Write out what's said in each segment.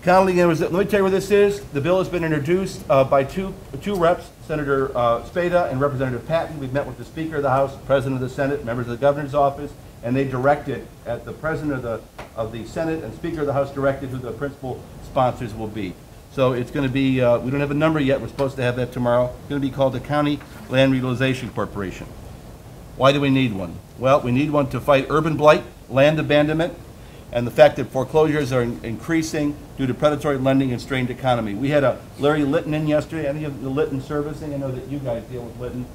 County, let me tell you what this is. The bill has been introduced by two reps, Senator Spada and Representative Patton. We've met with the Speaker of the House, President of the Senate, members of the Governor's office, and they directed, at the President of the Senate and Speaker of the House directed who the principal sponsors will be. So it's going to be, we don't have a number yet. We're supposed to have that tomorrow. It's going to be called the County Land Utilization Corporation. Why do we need one? Well, we need one to fight urban blight, land abandonment, and the fact that foreclosures are increasing due to predatory lending and strained economy. We had a Larry Litton in yesterday. Any of the Litton servicing? I know that you guys deal with Litton.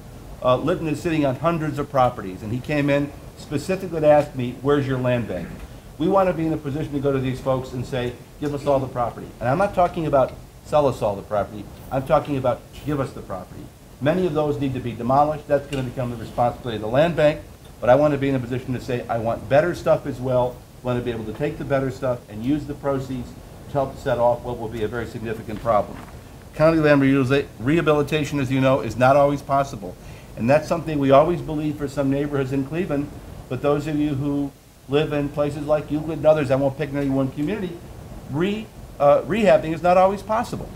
Litton is sitting on hundreds of properties, and he came in specifically to ask me, where's your land bank? We want to be in a position to go to these folks and say, give us all the property. And I'm not talking about sell us all the property. I'm talking about give us the property. Many of those need to be demolished. That's going to become the responsibility of the land bank. But I want to be in a position to say, I want better stuff as well. I want to be able to take the better stuff and use the proceeds to help set off what will be a very significant problem. County land rehabilitation, as you know, is not always possible. And that's something we always believe for some neighborhoods in Cleveland. But those of you who live in places like Euclid and others, I won't pick any one community, rehabbing is not always possible.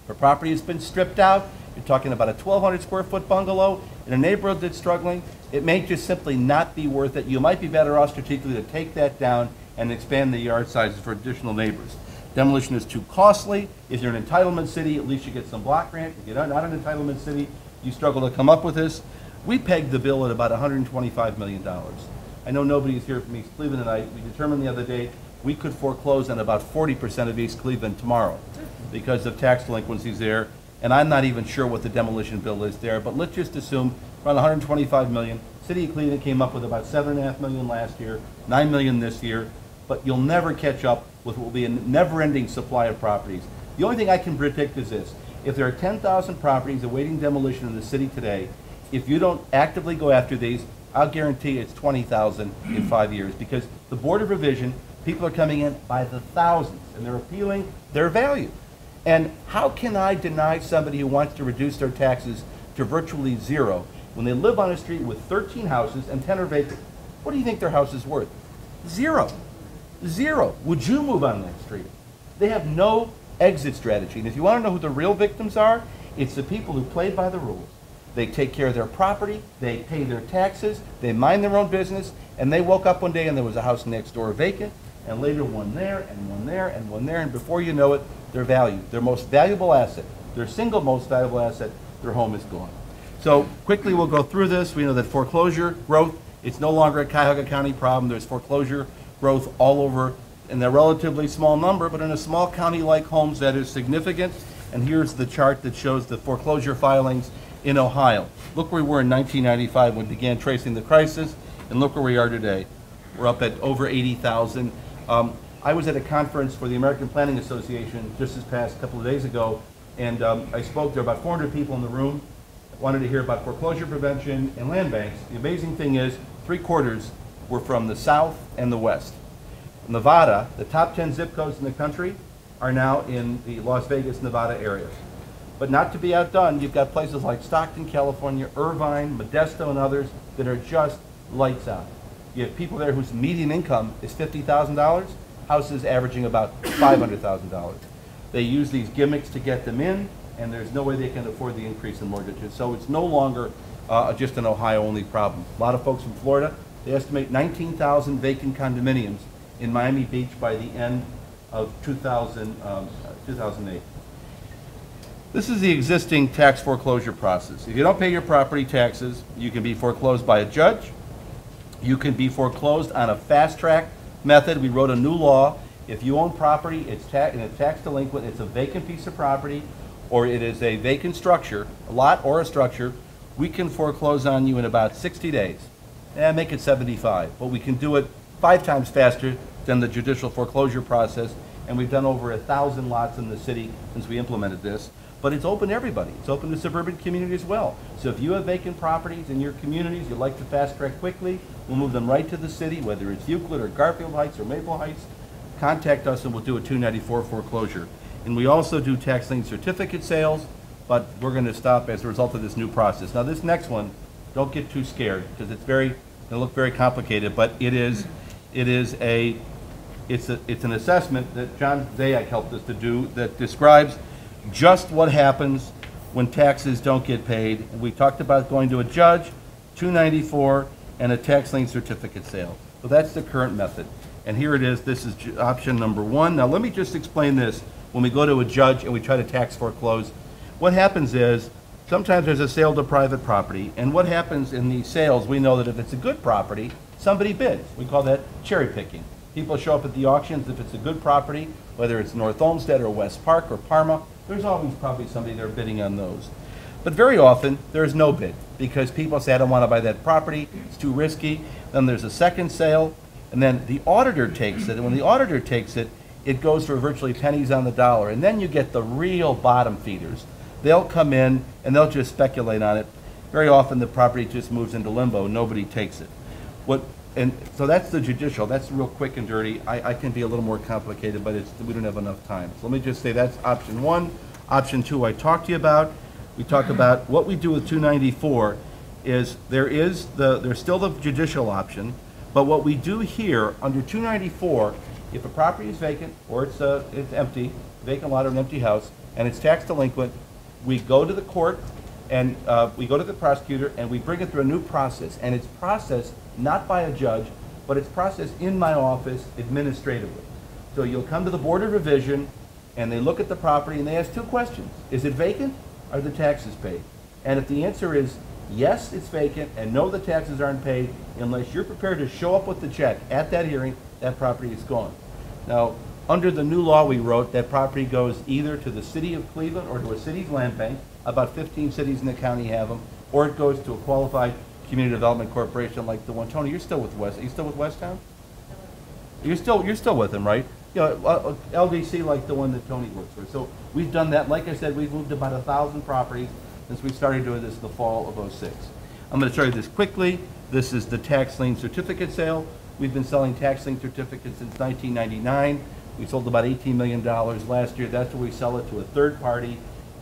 For property has been stripped out, you're talking about a 1,200 square foot bungalow in a neighborhood that's struggling, it may just simply not be worth it. You might be better off strategically to take that down and expand the yard sizes for additional neighbors. Demolition is too costly. If you're an entitlement city, at least you get some block grant. If you're not an entitlement city, you struggle to come up with this. We pegged the bill at about $125 million. I know nobody's here from East Cleveland tonight. We determined the other day we could foreclose on about 40% of East Cleveland tomorrow because of tax delinquencies there. And I'm not even sure what the demolition bill is there, but let's just assume around 125 million. City of Cleveland came up with about 7.5 million last year, 9 million this year, but you'll never catch up with what will be a never-ending supply of properties. The only thing I can predict is this: if there are 10,000 properties awaiting demolition in the city today, if you don't actively go after these, I'll guarantee it's 20,000 in 5 years, because the Board of Revision, people are coming in by the thousands, and they're appealing their value. And how can I deny somebody who wants to reduce their taxes to virtually zero when they live on a street with 13 houses and 10 are vacant? What do you think their house is worth? Zero. Zero. Would you move on that street? They have no exit strategy. And if you want to know who the real victims are, it's the people who played by the rules. They take care of their property, they pay their taxes, they mind their own business, and they woke up one day and there was a house next door vacant, and later one there, and one there, and one there, and before you know it, their value, their most valuable asset, their single most valuable asset, their home is gone. So quickly we'll go through this. We know that foreclosure growth, it's no longer a Cuyahoga County problem. There's foreclosure growth all over in a relatively small number, but in a small county like Holmes that is significant. And here's the chart that shows the foreclosure filings in Ohio. Look where we were in 1995 when we began tracing the crisis, and look where we are today. We're up at over 80,000. I was at a conference for the American Planning Association just this past couple of days ago, and I spoke. There were about 400 people in the room that wanted to hear about foreclosure prevention and land banks. The amazing thing is 3/4 were from the South and the West. Nevada, the top 10 zip codes in the country, are now in the Las Vegas, Nevada area. But not to be outdone, you've got places like Stockton, California, Irvine, Modesto, and others that are just lights out. You have people there whose median income is $50,000, houses averaging about $500,000. They use these gimmicks to get them in, and there's no way they can afford the increase in mortgages. So it's no longer just an Ohio-only problem. A lot of folks from Florida, they estimate 19,000 vacant condominiums in Miami Beach by the end of 2008. This is the existing tax foreclosure process. If you don't pay your property taxes, you can be foreclosed by a judge. You can be foreclosed on a fast track method. We wrote a new law. If you own property, it's tax delinquent, it's a vacant piece of property, or it is a vacant structure, a lot or a structure, we can foreclose on you in about 60 days. Make it 75, but we can do it 5 times faster than the judicial foreclosure process, and we've done over 1,000 lots in the city since we implemented this. But it's open to everybody. It's open to suburban communities as well. So if you have vacant properties in your communities you'd like to fast track quickly, we'll move them right to the city, whether it's Euclid or Garfield Heights or Maple Heights. Contact us and we'll do a 294 foreclosure. And we also do tax lien certificate sales, but we're going to stop as a result of this new process. Now this next one, don't get too scared because it's going to look very complicated, but it is a It's an assessment that John Zayak helped us to do that describes just what happens when taxes don't get paid. We talked about going to a judge, 294, and a tax lien certificate sale. So that's the current method. And here it is. This is option number 1. Now let me just explain this. When we go to a judge and we try to tax foreclose, what happens is sometimes there's a sale to private property, and what happens in these sales, we know that if it's a good property, somebody bids. We call that cherry picking. People show up at the auctions. If it's a good property, whether it's North Olmsted or West Park or Parma, there's always probably somebody there bidding on those. But very often, there's no bid because people say, I don't want to buy that property, it's too risky. Then there's a second sale, and then the auditor takes it, and when the auditor takes it, it goes for virtually pennies on the dollar. And then you get the real bottom feeders. They'll come in and they'll just speculate on it. Very often the property just moves into limbo. Nobody takes it. And so that's the judicial. That's real quick and dirty. I can be a little more complicated, but we don't have enough time. So let me just say that's option 1. Option 2 I talked to you about. We talk about what we do with 294 is there's still the judicial option, but what we do here under 294, if a property is vacant or it's empty, vacant lot or an empty house, and it's tax delinquent, we go to the court and we go to the prosecutor and we bring it through a new process. And it's processed not by a judge, but it's processed in my office administratively. So you'll come to the Board of Revision and they look at the property and they ask 2 questions. Is it vacant? Are the taxes paid? And if the answer is yes, it's vacant, and no, the taxes aren't paid, unless you're prepared to show up with the check at that hearing, that property is gone. Now, under the new law we wrote, that property goes either to the city of Cleveland or to a city's land bank. About 15 cities in the county have them, or it goes to a qualified community development corporation like the one. Tony, you're still with West. Are you still with Westtown? You're still with them, right? You know, LDC like the one that Tony works for. So we've done that. Like I said, we've moved about 1,000 properties since we started doing this in the fall of '06. I'm going to show you this quickly. This is the tax lien certificate sale. We've been selling tax lien certificates since 1999. We sold about $18 million last year. That's where we sell it to a third party.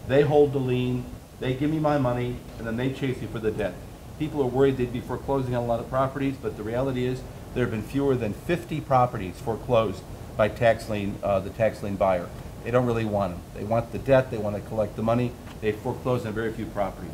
They hold the lien, they give me my money, and then they chase you for the debt. People are worried they'd be foreclosing on a lot of properties, but the reality is there have been fewer than 50 properties foreclosed by the tax lien buyer. They don't really want them. They want the debt, they want to collect the money. They foreclose on very few properties.